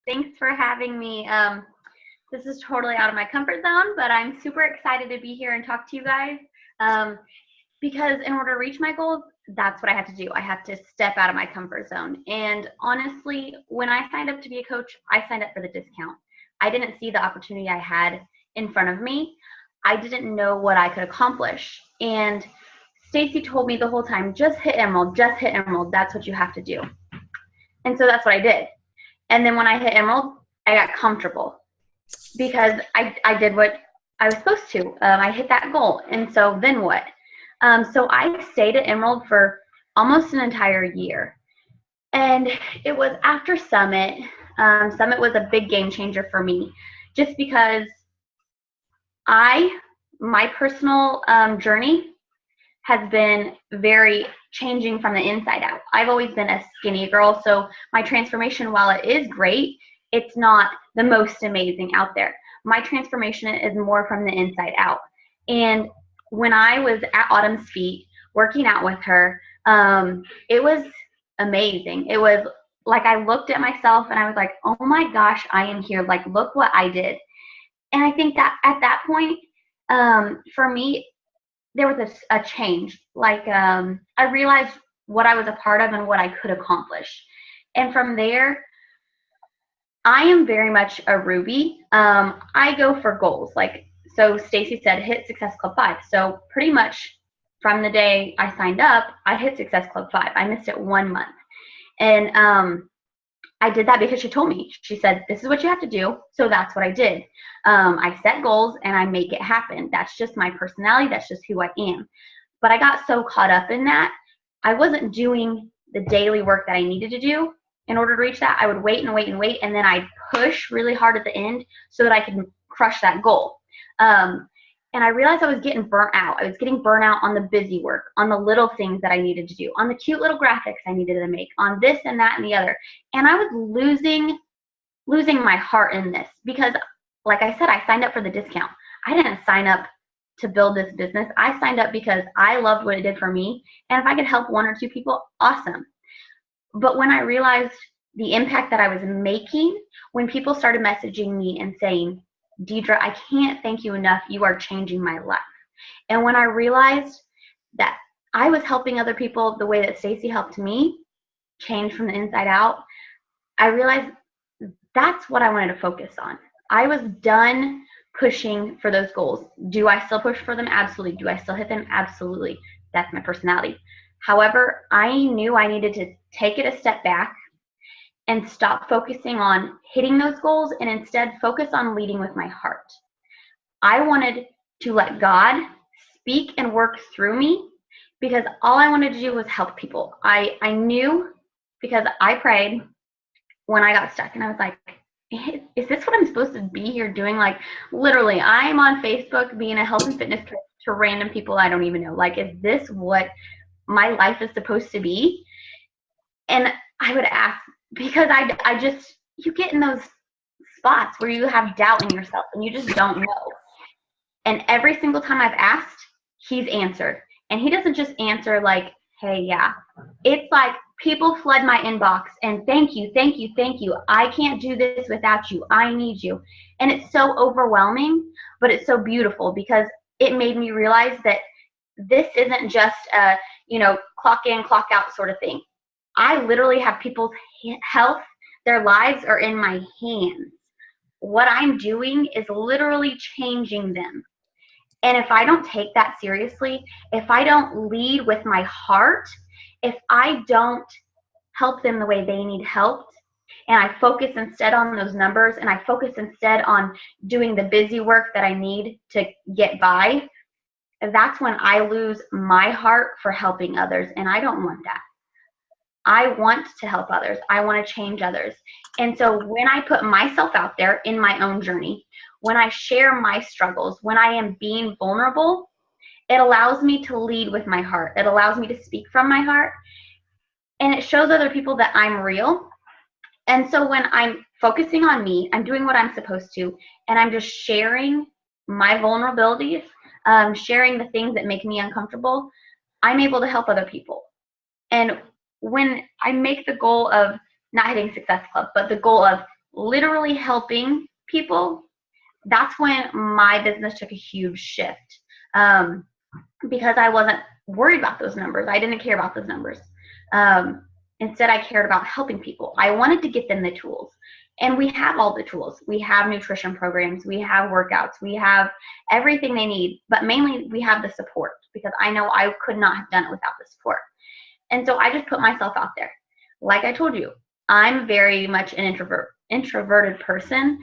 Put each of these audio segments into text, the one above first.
Thanks for having me. This is totally out of my comfort zone, but I'm super excited to be here and talk to you guys. Um, because in order to reach my goals, that's what I have to do. I have to step out of my comfort zone. And honestly, when I signed up to be a coach, I signed up for the discount. I didn't see the opportunity I had in front of me. I didn't know what I could accomplish. And Stacy told me the whole time, just hit Emerald, just hit Emerald. That's what you have to do. And so that's what I did. And then when I hit Emerald, I got comfortable because I did what I was supposed to. I hit that goal. And so then what? So I stayed at Emerald for almost an entire year. And it was after Summit. Summit was a big game changer for me just because my personal journey has been very changing from the inside out. I've always been a skinny girl, so my transformation, while it is great, it's not the most amazing out there. My transformation is more from the inside out. And when I was at Autumn's feet, working out with her, it was amazing. It was like I looked at myself and I was like, oh my gosh, I am here. Like, look what I did. And I think that at that point, for me, there was a change. Like I realized what I was a part of and what I could accomplish. And from there, I am very much a Ruby. I go for goals. Like, so Stacy said, hit Success Club 5. So pretty much from the day I signed up, I hit Success Club 5. I missed it 1 month. And I did that because she told me. She said, this is what you have to do. So that's what I did. I set goals and I make it happen. That's just my personality. That's just who I am. But I got so caught up in that, I wasn't doing the daily work that I needed to do in order to reach that. I would wait and wait and wait, and then I'd push really hard at the end so that I could crush that goal. And I realized I was getting burnt out. I was getting burnt out on the busy work, on the little things that I needed to do, on the cute little graphics I needed to make, on this and that and the other. And I was losing my heart in this because, like I said, I signed up for the discount. I didn't sign up to build this business. I signed up because I loved what it did for me. And if I could help 1 or 2 people, awesome. But when I realized the impact that I was making, when people started messaging me and saying, Diedra, I can't thank you enough. You are changing my life. And when I realized that I was helping other people the way that Stacy helped me change from the inside out, I realized that's what I wanted to focus on. I was done pushing for those goals. Do I still push for them? Absolutely. Do I still hit them? Absolutely. That's my personality. However, I knew I needed to take it a step back and stop focusing on hitting those goals and instead focus on leading with my heart. I wanted to let God speak and work through me because all I wanted to do was help people. I knew because I prayed when I got stuck and I was like, is this what I'm supposed to be here doing? Like, literally, I'm on Facebook being a health and fitness coach to random people I don't even know. Like, is this what my life is supposed to be? And I would ask, because I just, you get in those spots where you have doubt in yourself and you just don't know. And every single time I've asked, he's answered. And he doesn't just answer like, hey, yeah. It's like people flood my inbox and thank you, thank you, thank you. I can't do this without you. I need you. And it's so overwhelming, but it's so beautiful because it made me realize that this isn't just a, clock in, clock out sort of thing. I literally have people's health, their lives are in my hands. What I'm doing is literally changing them. And if I don't take that seriously, if I don't lead with my heart, if I don't help them the way they need helped, and I focus instead on those numbers, and I focus instead on doing the busy work that I need to get by, that's when I lose my heart for helping others. And I don't want that. I want to help others. I want to change others. And so when I put myself out there in my own journey, when I share my struggles, when I am being vulnerable, it allows me to lead with my heart. It allows me to speak from my heart. And it shows other people that I'm real. And so when I'm focusing on me, I'm doing what I'm supposed to, and I'm just sharing my vulnerabilities, sharing the things that make me uncomfortable, I'm able to help other people. And when I make the goal of not hitting Success Club, but the goal of literally helping people, that's when my business took a huge shift. Because I wasn't worried about those numbers. I didn't care about those numbers. Instead, I cared about helping people. I wanted to get them the tools. And we have all the tools. We have nutrition programs. We have workouts. We have everything they need. But mainly, we have the support, because I know I could not have done it without the support. And so I just put myself out there. Like I told you, I'm very much an introverted person.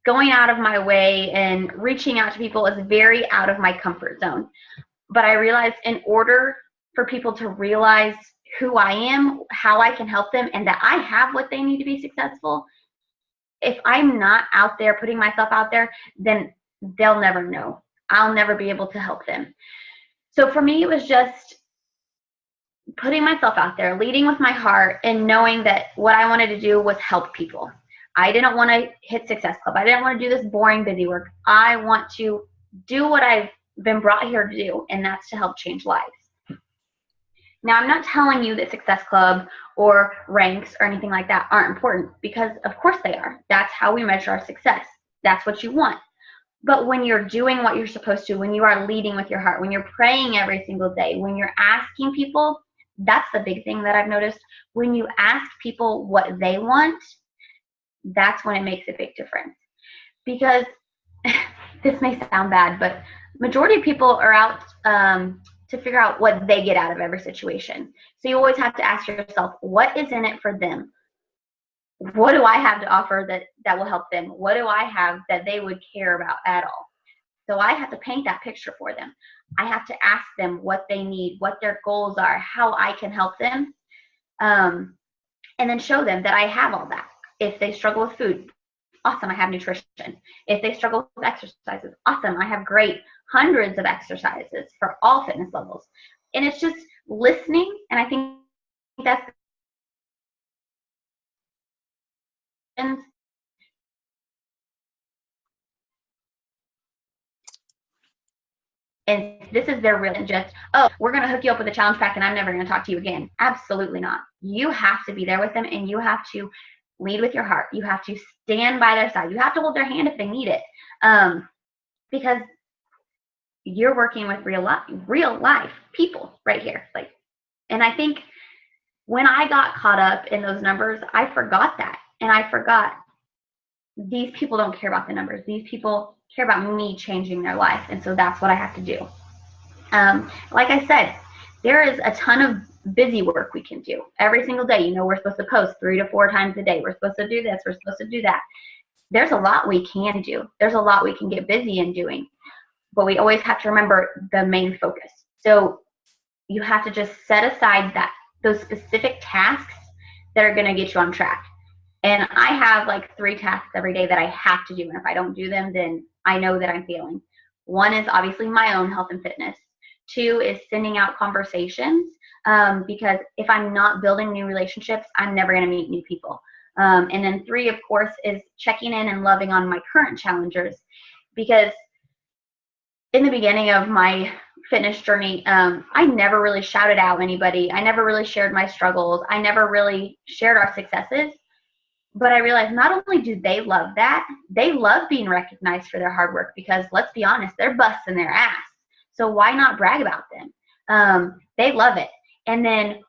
Going out of my way and reaching out to people is very out of my comfort zone. But I realized, in order for people to realize who I am, how I can help them, and that I have what they need to be successful, if I'm not out there putting myself out there, then they'll never know. I'll never be able to help them. So for me, it was just putting myself out there, leading with my heart, and knowing that what I wanted to do was help people. I didn't want to hit Success Club. I didn't want to do this boring, busy work. I want to do what I've been brought here to do, and that's to help change lives. Now, I'm not telling you that Success Club or ranks or anything like that aren't important, because of course they are. That's how we measure our success. That's what you want. But when you're doing what you're supposed to, when you are leading with your heart, when you're praying every single day, when you're asking people, that's the big thing that I've noticed. When you ask people what they want, that's when it makes a big difference. Because this may sound bad, but majority of people are out to figure out what they get out of every situation. So you always have to ask yourself, what is in it for them? What do I have to offer that will help them? What do I have that they would care about at all? So I have to paint that picture for them. I have to ask them what they need, what their goals are, how I can help them, and then show them that I have all that. If they struggle with food, awesome, I have nutrition. If they struggle with exercises, awesome, I have great hundreds of exercises for all fitness levels. And it's just listening, and I think that's and this is their real, just, oh, we're going to hook you up with a challenge pack and I'm never going to talk to you again. Absolutely not. You have to be there with them, and you have to lead with your heart. You have to stand by their side. You have to hold their hand if they need it, because you're working with real life people right here. And I think when I got caught up in those numbers, I forgot that. And I forgot these people don't care about the numbers. These people care about me changing their life. And so that's what I have to do. Like I said, there is a ton of busy work we can do every single day. We're supposed to post 3 to 4 times a day. We're supposed to do this. We're supposed to do that. There's a lot we can do. There's a lot we can get busy in doing. But we always have to remember the main focus. So you have to just set aside those specific tasks that are going to get you on track. And I have like 3 tasks every day that I have to do. And if I don't do them, then I know that I'm failing. 1 is obviously my own health and fitness. 2 is sending out conversations, because if I'm not building new relationships, I'm never going to meet new people. And then 3, of course, is checking in and loving on my current challengers, because in the beginning of my fitness journey, I never really shouted out anybody. I never really shared my struggles. I never really shared our successes. But I realized not only do they love that, they love being recognized for their hard work, because let's be honest, they're busting their ass. So why not brag about them? They love it. And then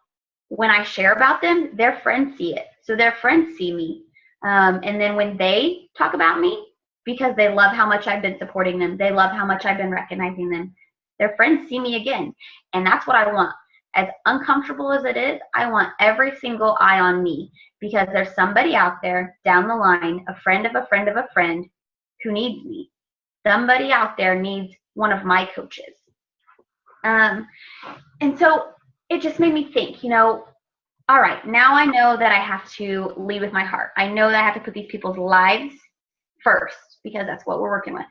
when I share about them, their friends see it. So their friends see me. And then when they talk about me, because they love how much I've been supporting them, they love how much I've been recognizing them, their friends see me again. And that's what I want. As uncomfortable as it is, I want every single eye on me, because there's somebody out there down the line, a friend of a friend of a friend, who needs me. Somebody out there needs one of my coaches. And so it just made me think, all right, now I know that I have to lead with my heart. I know that I have to put these people's lives first, because that's what we're working with.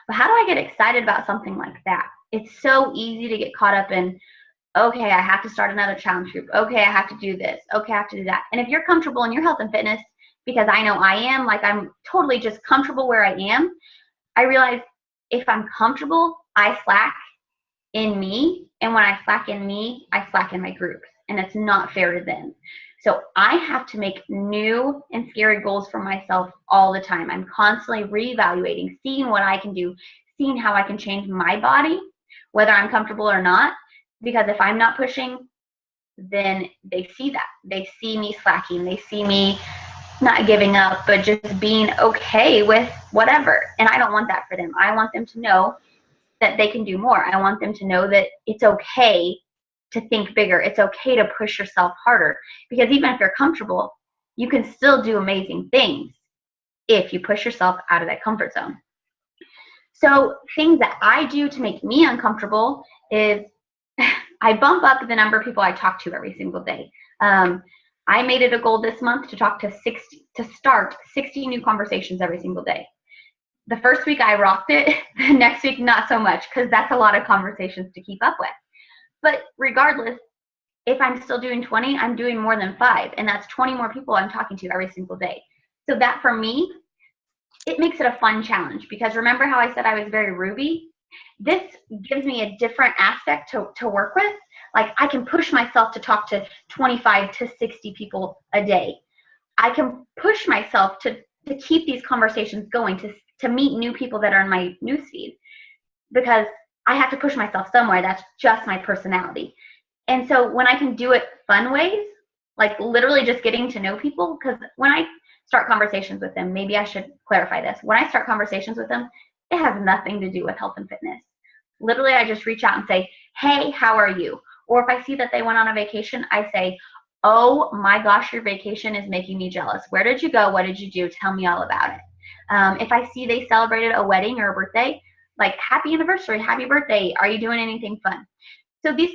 But how do I get excited about something like that? It's so easy to get caught up in, okay, I have to start another challenge group. Okay, I have to do this. Okay, I have to do that. And if you're comfortable in your health and fitness, because I know I am, I'm totally just comfortable where I am, I realize if I'm comfortable, I slack in me. And when I slack in me, I slack in my groups. and it's not fair to them. So I have to make new and scary goals for myself all the time. I'm constantly reevaluating, seeing what I can do, seeing how I can change my body, whether I'm comfortable or not. Because if I'm not pushing, then they see that. They see me slacking. They see me not giving up, but just being okay with whatever. And I don't want that for them. I want them to know that they can do more. I want them to know that it's okay to think bigger. It's okay to push yourself harder, because even if you're comfortable, you can still do amazing things if you push yourself out of that comfort zone. So things that I do to make me uncomfortable is I bump up the number of people I talk to every single day. I made it a goal this month to start 60 new conversations every single day. The first week I rocked it, the next week not so much, because that's a lot of conversations to keep up with. But regardless, if I'm still doing 20, I'm doing more than 5, and that's 20 more people I'm talking to every single day. So that for me, it makes it a fun challenge, because remember how I said I was very Ruby? This gives me a different aspect to work with. Like, I can push myself to talk to 25 to 60 people a day. I can push myself to keep these conversations going, to meet new people that are in my newsfeed, because I have to push myself somewhere. That's just my personality. And so when I can do it fun ways, like literally just getting to know people, because when I start conversations with them, maybe I should clarify this. When I start conversations with them, it has nothing to do with health and fitness. Literally, I just reach out and say, hey, how are you? Or if I see that they went on a vacation, I say, oh my gosh, your vacation is making me jealous. Where did you go? What did you do? Tell me all about it. If I see they celebrated a wedding or a birthday, like, happy anniversary, happy birthday. Are you doing anything fun? So these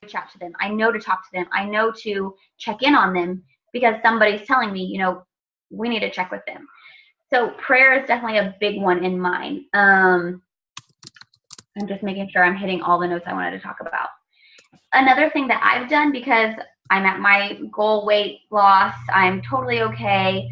reach out to them. I know to talk to them. I know to check in on them, because somebody's telling me, we need to check with them. So prayer is definitely a big one in mine. I'm just making sure I'm hitting all the notes I wanted to talk about. Another thing that I've done, because I'm at my goal weight loss, I'm totally okay.